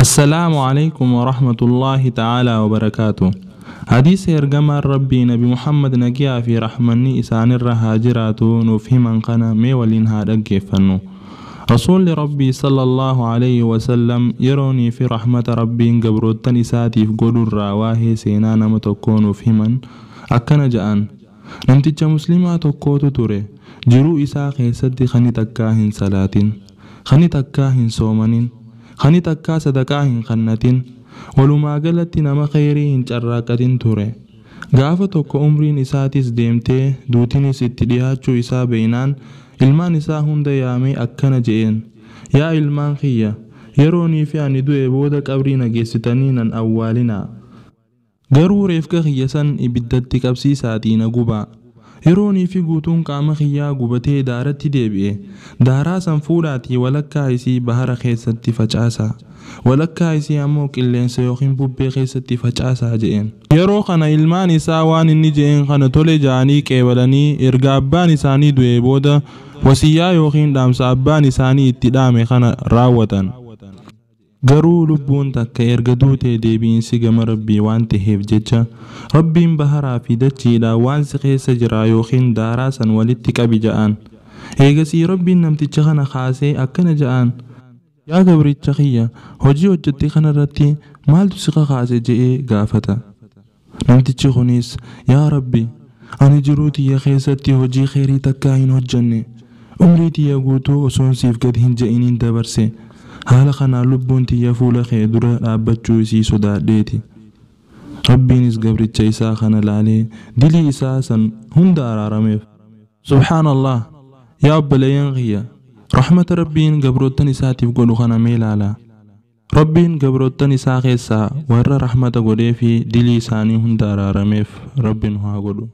السلام عليكم ورحمة الله تعالى وبركاته. حديث إرجما ربي نبي محمد نجيا في رحمني إسان الرهاجرات نفهم قنا ميولين هذا كيفنو رسول ربي صلى الله عليه وسلم يروني في رحمة ربي قبروت نساتي في قدر رواه سينانا متكون فهما أكن جان نمتج مسلمات كوتو توري جرو إسا خيسد خني تكاهن صلاتين خني تكاهن صومنين خني تكا صدقاهن خنتين ولما قلت نما خيرين جراكتين توري غافتو كأمرين إساتيس ديمتي دوتيني ستديهاتشو إسا بينان ilmaan isaa hunda yaamee akkana je'een yaa ilmaan kiyya yeroonii fi ani du'e booda qabrii nageessitanii nan awwaalinaa garuu reefka kiyya san ibiddatti qabsiisaatii na gubaa yeroonii fi guutuun qaama kiyyaa gubatee daaratti deebi'e daaraa san fuudhaatii walakkaa isii bahara keessatti facaasaa walakkaa isii ammoo qilleensa yookiin bubbee keessatti facaasaa je'een yeroo kana ilmaan isaa waan inni je'een kana tole ja'anii qeebalanii erga abbaan isaanii du'e booda wasiyyaa yookiin dhaamsa abbaan isaanii itti dhaame kana raawwatan garuu lubbuun takka erga duutee deebiinsi gama rabbii waan ta'eef jecha rabbiin baharaa fi dachiidhaa waan si keessa jira yookiin daaraa san walitti qabi ja'an eegasii rabbiin namticha kana kaasee akkana ja'an yaa gabricha kiyya hojii hojjette kanarratti maaltu si kaase je'ee gaafata namtichi kunis yaa rabbi ani jiruu tiyya keessatti hojii khairii takkaa hin hojjenne umrii tiyya guutuu osoon siif gad hin je'iniin dabarse haala kanaan lubbuun tiyya fuula kee dura dhaabbachuu isii sodaadheeti rabbiinis gabricha isaa kana laalee dilii isaa san hunda araarameef subhaanallah yaa obboleeyyan kiyya rahmata rabbiin gabroottan isaatiif godhu kana mee ilaalaa rabbiin gabroottan isaa keessaa warra rahmata godhee fi dilii isaanii hunda araarameef rabbiin haa godhu